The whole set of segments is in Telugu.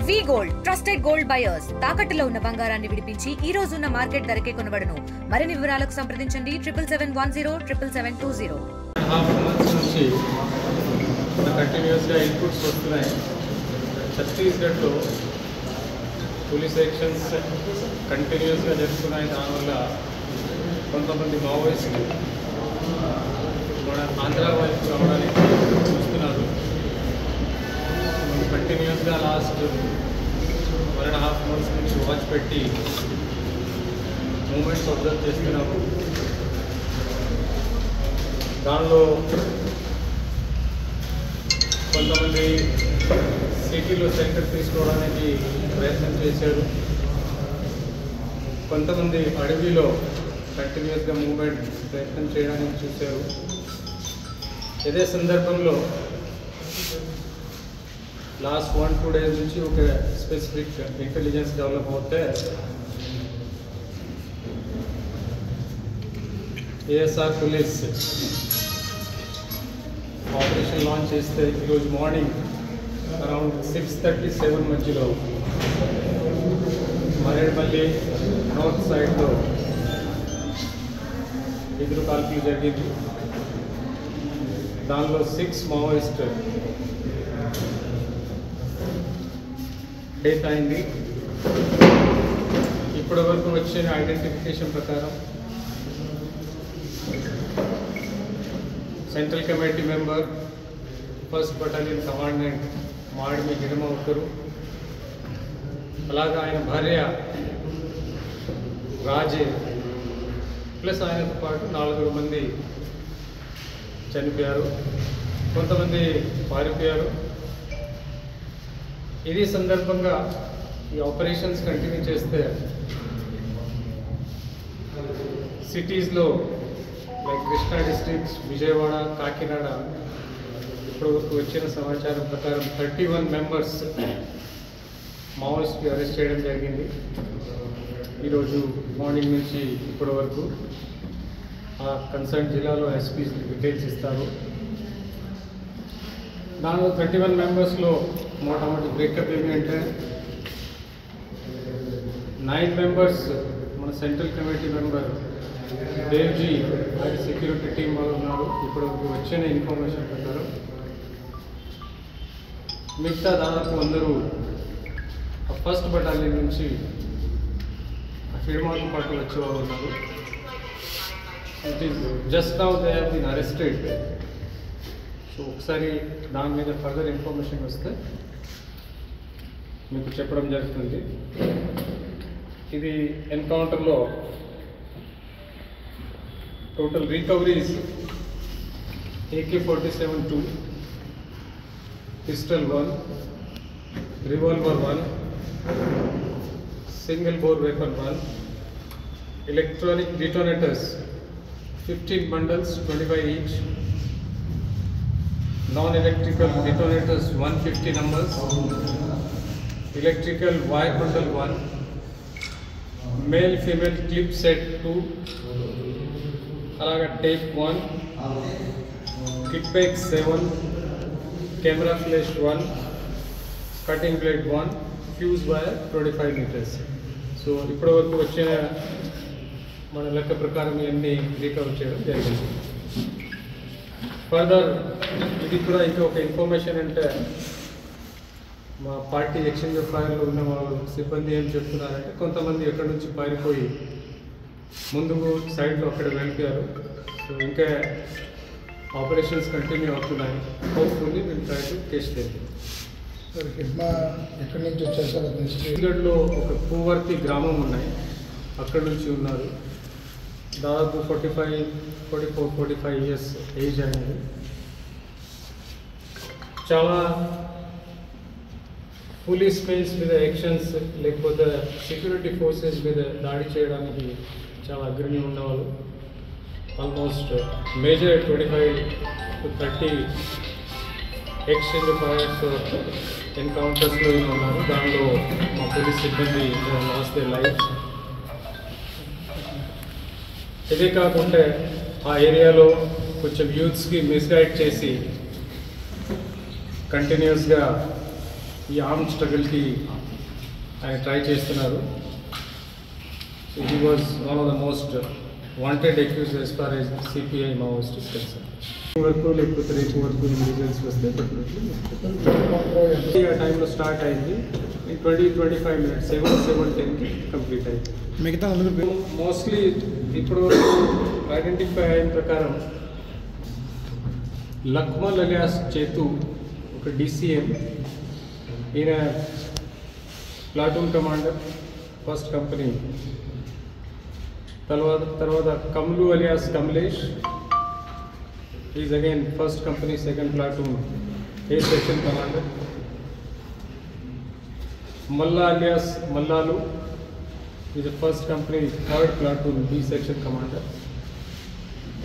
వి గోల్డ్ ట్రస్టెడ్ గోల్డ్ బయర్స్ తాకట్టులో ఉన్న బంగారాన్ని విడిపించి ఈ రోజు ఉన్న మార్కెట్ ధరకే కొనబడును. మరిన్ని వివరాలకు సంప్రదించండి 7710 77720. కంటిన్యూస్గా ఇన్పుట్స్ వస్తున్నాయి. ఛత్తీస్గఢ్లో పోలీస్ యాక్షన్స్ కంటిన్యూస్గా జరుగుతున్నాయి. దానివల్ల కొంతమంది మావోయిస్టులు మన ఆంధ్ర వైపు రావడానికి చూస్తున్నారు. కంటిన్యూస్గా లాస్ట్ 1.5 months నుంచి వాచ్ పెట్టి మూమెంట్స్ అబ్జర్వ్ చేస్తున్నాము. దానిలో కొంతమంది సిటీలో సెంటర్ తీసుకోవడానికి ప్రయత్నం చేశారు. కొంతమంది అడవిలో కంటిన్యూస్గా మూవ్మెంట్ ప్రయత్నం చేయడానికి చూశారు. ఇదే సందర్భంలో లాస్ట్ 1-2 days నుంచి ఒక స్పెసిఫిక్ ఇంటెలిజెన్స్ డెవలప్ అవుతే ఏఎస్ఆర్ పోలీస్ ఆపరేషన్ లాంచ్ చేస్తే ఈరోజు మార్నింగ్ అరౌండ్ 6:37 మధ్యలో మరేడుమల్లి నార్త్ సైడ్లో ఎదురు కాల్పులు జరిగింది. దానిలో 6 మావోయిస్ట్ డెత్ అయింది. ఇప్పటి వరకు వచ్చిన ఐడెంటిఫికేషన్ ప్రకారం central committee member 1st battalion commandant Madimi Hirama ఒకరు, అలాగా ఆయన భార్య రాజే ప్లస్ ఆయనతో పాటు 4 మంది చనిపోయారు. కొంతమంది పారిపోయారు. ఇది సందర్భంగా ఈ ఆపరేషన్స్ కంటిన్యూ చేస్తే సిటీస్లో లైక్ కృష్ణా డిస్ట్రిక్ట్స్, విజయవాడ, కాకినాడ ఇప్పటివరకు వచ్చిన సమాచారం ప్రకారం 31 members మావోయిస్ట్కి అరెస్ట్ చేయడం జరిగింది. ఈరోజు మార్నింగ్ నుంచి ఇప్పటి వరకు ఆ కన్సర్న్ జిల్లాలో ఎస్పీ డీటెయిల్స్ ఇస్తారు. దానిలో 31 members మొట్టమొదటి బ్రేకప్ ఏంటంటే 9 members మన సెంట్రల్ కమిటీ మెంబర్ దేవ్జీ ఆయన సెక్యూరిటీ టీం వాళ్ళు ఉన్నారు. ఇప్పుడు వచ్చిన ఇన్ఫర్మేషన్ ప్రకారం మిగతా దాదాపు అందరూ 1st బటాలియన్ నుంచి ఫిర్మాతో పాటు వచ్చేవాళ్ళు ఉన్నారు. It is just now they have been arrested. So ఒకసారి దాని మీద ఫర్దర్ ఇన్ఫర్మేషన్ వస్తే మీకు చెప్పడం జరుగుతుంది. ఇది ఎన్కౌంటర్లో total recoveries AK-47 2, pistol 1, revolver 1, single bore weapon 1, electronic detonators 15 bundles 25 each, non-electrical detonators 150 numbers, electrical wire bundle 1, male female clip set 2, అలాగా tape 1, kit bag 7, camera flash 1, cutting blade 1, fuse wire 25 meters. So ఇప్పటి వరకు వచ్చిన మన లెక్క ప్రకారం ఇవన్నీ రికవర్ చేయడం జరిగింది. ఫర్దర్ ఇది కూడా ఇంకా ఒక ఇన్ఫర్మేషన్ అంటే మా పార్టీ ఎక్స్చేంజ్ ఫైర్లో ఉన్న వాళ్ళు సిబ్బంది ఏం చెప్తున్నారంటే కొంతమంది ఎక్కడి నుంచి పారిపోయి ముందుకు సైడ్లో అక్కడ వెళ్ళిపోయారు. సో ఇంకా ఆపరేషన్స్ కంటిన్యూ అవుతున్నాయి. Hopefully will try to case them. Sir Hidma ఎక్కడి నుంచి వచ్చారు సార్? ఛత్తీస్గఢ్లో ఒక పూవర్తి గ్రామం ఉన్నాయి, అక్కడి నుంచి ఉన్నారు. దాదాపు 44-45 years ఏజ్ అనేది. చాలా పోలీస్ మెయిన్స్ మీద యాక్షన్స్ లేకపోతే సెక్యూరిటీ ఫోర్సెస్ మీద దాడి చేయడానికి చాలా అగ్రహీ ఉన్నవాళ్ళు. ఆల్మోస్ట్ మేజర్ 25-30 ఎక్స్చేంజ్ ఫైర్స్ ఎన్కౌంటర్స్లో ఉన్నారు. దానిలో మా పోలీస్ సిబ్బంది లాస్ట్ దే లైఫ్. ఇదే కాకుండా ఆ ఏరియాలో కొంచెం యూత్స్కి మిస్గైడ్ చేసి కంటిన్యూస్గా ఈ ఆర్మ్ స్ట్రగుల్కి ఆయన ట్రై చేస్తున్నారు. So he was one of the most wanted accused as far as CPI Maoist is concerned. వరకు లేకపోతే రేపు వరకు రిజల్ట్స్ వస్తే డెఫినెట్లీ ఆ టైంలో స్టార్ట్ అయింది. 20-25 minutes 7:10కి కంప్లీట్ అయింది. మిగతా మోస్ట్లీ ఇప్పుడు ఐడెంటిఫై అయిన ప్రకారం లక్మల్ అలియాస్ చేతు ఒక DCM, ఈయన ప్లాటూన్ కమాండర్ ఫస్ట్ కంపెనీ. తర్వాత Kamlu alias Kamlesh, is again first company second platoon A section commander. Malla alias Mallalu is first company third platoon B section commander.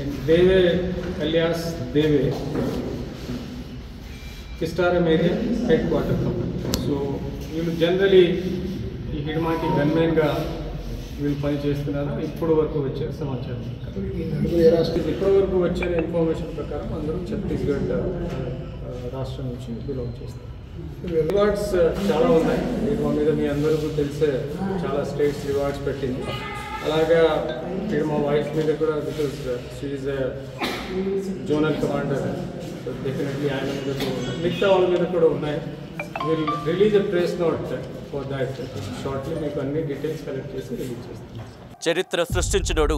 And Deve alias Deve Kistaram area head quarter company. So వీళ్ళు జనరలీ ఈ హిడ్మాకి గన్మెన్గా వీళ్ళు పని చేస్తున్నారు. ఇప్పటి వరకు వచ్చే సమాచారం ఇప్పటి వరకు వచ్చే ఇన్ఫర్మేషన్ ప్రకారం అందరూ ఛత్తీస్గఢ్ రాష్ట్రం నుంచి బిలాంగ్ చేస్తారు. రివార్డ్స్ చాలా ఉన్నాయి. మా మీద మీ అందరికీ తెలిసే చాలా స్టేట్స్ రివార్డ్స్ పెట్టింది. అలాగా ఇక్కడ మా వైఫ్ మీద కూడా because she is zonal commander, so definitely ఆయన మీద కూడా ఉన్నాయి. మిగతా వాళ్ళ మీద కూడా ఉన్నాయి. Will release a press note for that shortly. మీకు అన్ని డీటెయిల్స్ కలెక్ట్ చేసి రిలీజ్ చేస్తాం. చరిత్ర సృష్టించినోడు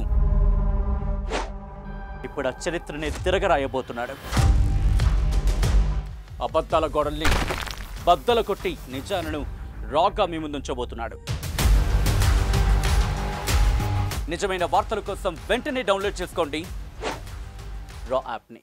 ఇప్పుడు ఆ చరిత్రని తిరగరాయబోతున్నాడు. అబద్ధాల గోడల్ని బద్దలు కొట్టి నిజాలను రాగా మీ ముందుంచబోతున్నాడు. నిజమైన వార్తల కోసం వెంటనే డౌన్లోడ్ చేసుకోండి రా యాప్ని.